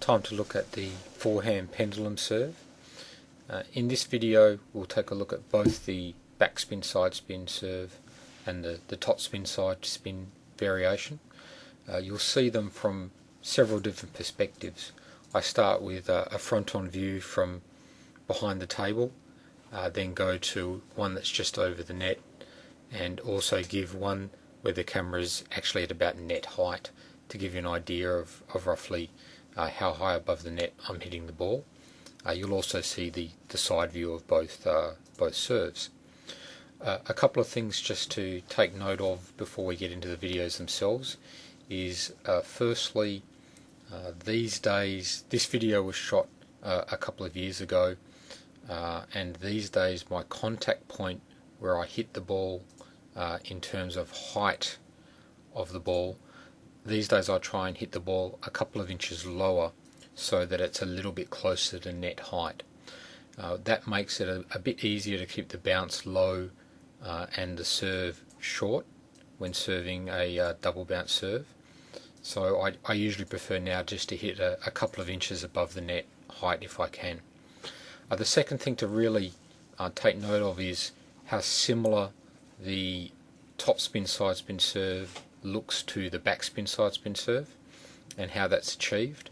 Time to look at the forehand pendulum serve. In this video we'll take a look at both the backspin side spin serve and the topspin side spin variation. You'll see them from several different perspectives. I start with a front-on view from behind the table, then go to one that's just over the net, and also give one where the camera is actually at about net height to give you an idea of roughly how high above the net I'm hitting the ball. You'll also see the side view of both serves. A couple of things just to take note of before we get into the videos themselves is firstly, these days, this video was shot a couple of years ago, and these days my contact point where I hit the ball in terms of height of the ball, these days I try and hit the ball a couple of inches lower so that it's a little bit closer to net height. That makes it a bit easier to keep the bounce low and the serve short when serving a double bounce serve. So I usually prefer now just to hit a couple of inches above the net height if I can. The second thing to really take note of is how similar the topspin side spin serve looks to the backspin side spin serve and how that's achieved.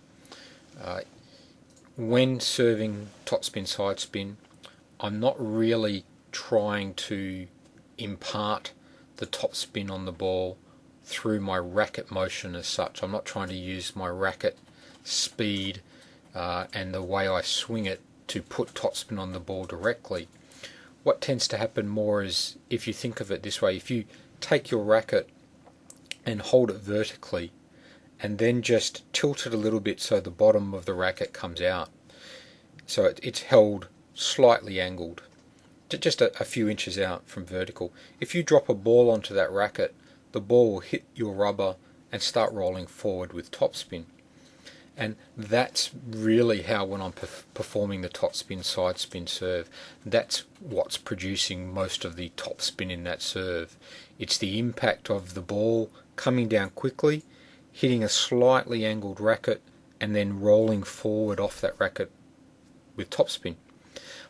When serving topspin side spin, I'm not really trying to impart the topspin on the ball through my racket motion as such. I'm not trying to use my racket speed and the way I swing it to put topspin on the ball directly. What tends to happen more is, if you think of it this way, if you take your racket and hold it vertically and then just tilt it a little bit so the bottom of the racket comes out, so it's held slightly angled, just a few inches out from vertical. If you drop a ball onto that racket, the ball will hit your rubber and start rolling forward with topspin. And that's really how, when I'm performing the topspin side spin serve, that's what's producing most of the topspin in that serve. It's the impact of the ball coming down quickly, hitting a slightly angled racket, and then rolling forward off that racket with topspin.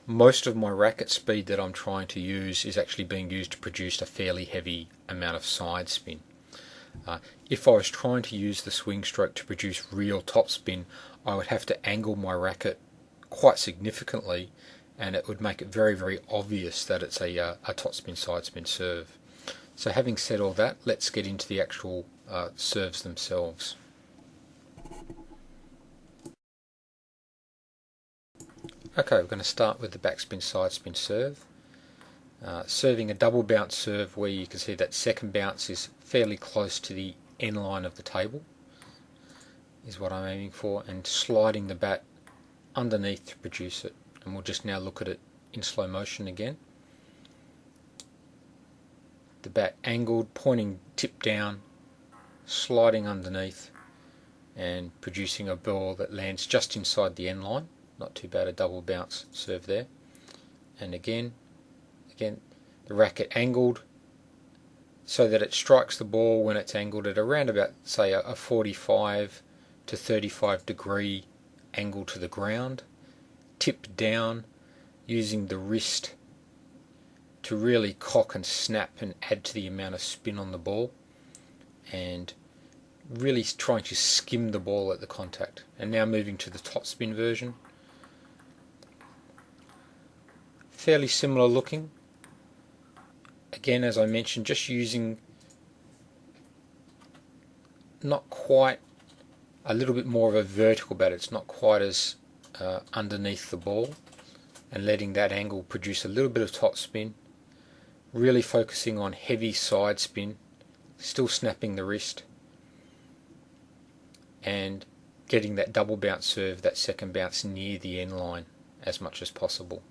Most of my racket speed that I'm trying to use is actually being used to produce a fairly heavy amount of side spin. If I was trying to use the swing stroke to produce real topspin, I would have to angle my racket quite significantly, and it would make it very, very obvious that it's a topspin side spin serve. So having said all that, let's get into the actual serves themselves. Okay, we're going to start with the backspin side spin serve. Serving a double bounce serve where you can see that second bounce is fairly close to the end line of the table is what I'm aiming for, and sliding the bat underneath to produce it. And we'll just now look at it in slow motion again. The bat angled, pointing tip down, sliding underneath and producing a ball that lands just inside the end line. Not too bad, a double bounce serve there. And again the racket angled so that it strikes the ball when it's angled at around about, say, a 45 to 35 degree angle to the ground, tipped down, using the wrist to really cock and snap and add to the amount of spin on the ball, and really trying to skim the ball at the contact. And now moving to the topspin version. Fairly similar looking. Again, as I mentioned, just using not quite, a little bit more of a vertical bat. It's not quite as underneath the ball, and letting that angle produce a little bit of topspin. Really focusing on heavy side spin, still snapping the wrist, and getting that double bounce serve, that second bounce, near the end line as much as possible.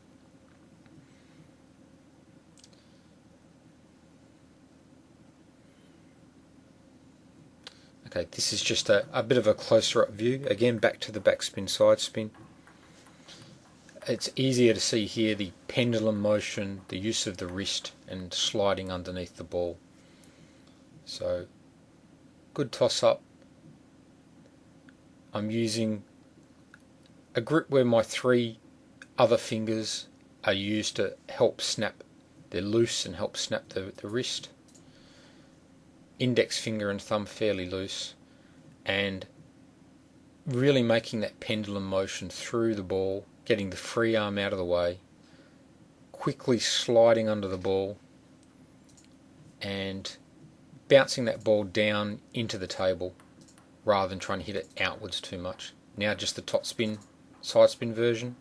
Okay, this is just a bit of a closer up view. Again, back to the backspin side spin. It's easier to see here the pendulum motion, the use of the wrist, and sliding underneath the ball. So, good toss up. I'm using a grip where my 3 other fingers are used to help snap. They're loose and help snap the wrist. Index finger and thumb fairly loose, and really making that pendulum motion through the ball, getting the free arm out of the way, quickly sliding under the ball and bouncing that ball down into the table rather than trying to hit it outwards too much. Now just the topspin, side spin version.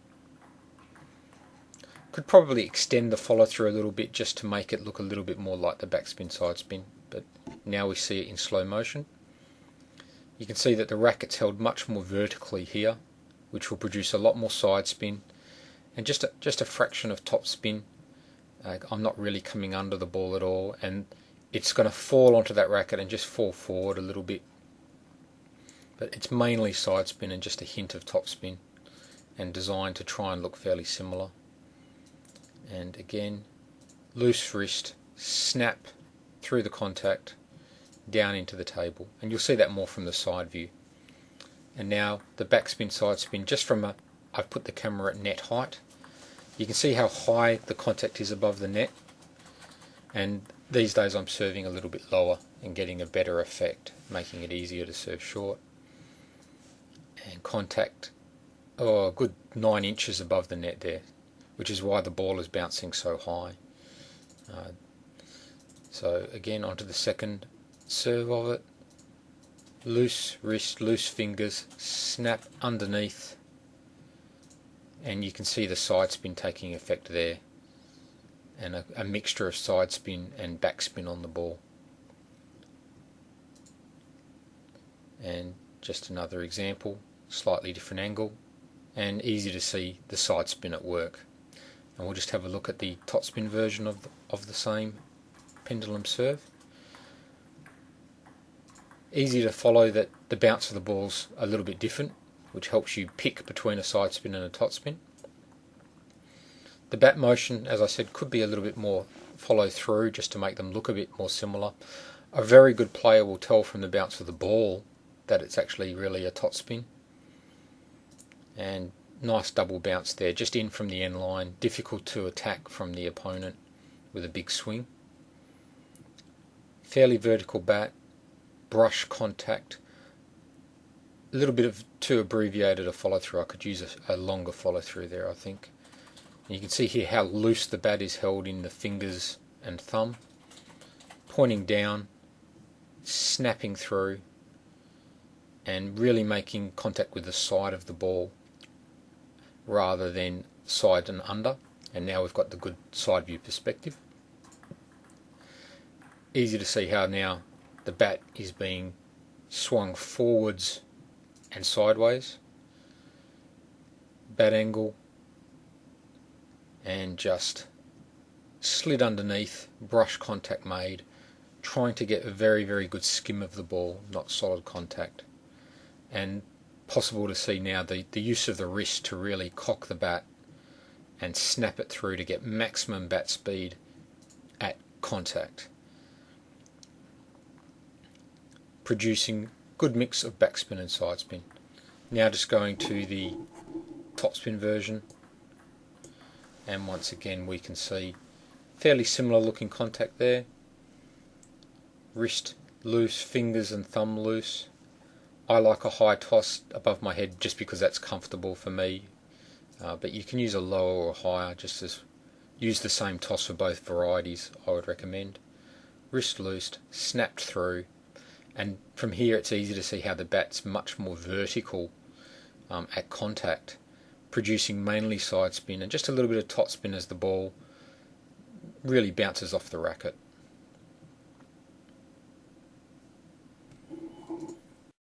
Could probably extend the follow through a little bit just to make it look a little bit more like the backspin side spin, but now we see it in slow motion. You can see that the racket's held much more vertically here, which will produce a lot more side spin and just a fraction of top spin. I'm not really coming under the ball at all, and it's going to fall onto that racket and just fall forward a little bit. But it's mainly side spin and just a hint of top spin, and designed to try and look fairly similar. And again, loose wrist, snap through the contact, down into the table, and you'll see that more from the side view. And now the backspin side spin, just from I've put the camera at net height. You can see how high the contact is above the net, and these days I'm serving a little bit lower and getting a better effect, making it easier to serve short. And contact, a good 9 inches above the net there, which is why the ball is bouncing so high. So again, onto the second serve of it. Loose wrist, loose fingers, snap underneath, and you can see the side spin taking effect there, and a mixture of side spin and backspin on the ball. And just another example, slightly different angle, and easy to see the side spin at work. And we'll just have a look at the topspin version of the same pendulum serve. Easy to follow that the bounce of the ball's a little bit different, which helps you pick between a side spin and a topspin. The bat motion, as I said, could be a little bit more follow through just to make them look a bit more similar. A very good player will tell from the bounce of the ball that it's actually really a topspin. And nice double bounce there, just in from the end line, difficult to attack from the opponent with a big swing. Fairly vertical bat, brush contact, a little bit of too abbreviated a follow through. I could use a longer follow through there, I think. And you can see here how loose the bat is held in the fingers and thumb, pointing down, snapping through, and really making contact with the side of the ball rather than side and under. And now we've got the good side view perspective. Easy to see how now the bat is being swung forwards and sideways, bat angle, and just slid underneath, brush contact made, trying to get a very, very good skim of the ball, not solid contact. And possible to see now the use of the wrist to really cock the bat and snap it through to get maximum bat speed at contact, producing good mix of backspin and side spin. Now just going to the topspin version, and once again we can see fairly similar looking contact there. Wrist loose, fingers and thumb loose. I like a high toss above my head just because that's comfortable for me, but you can use a lower or higher, just as use the same toss for both varieties, I would recommend. Wrist loosed, snapped through, and from here it's easy to see how the bat's much more vertical at contact, producing mainly side spin and just a little bit of top spin as the ball really bounces off the racket.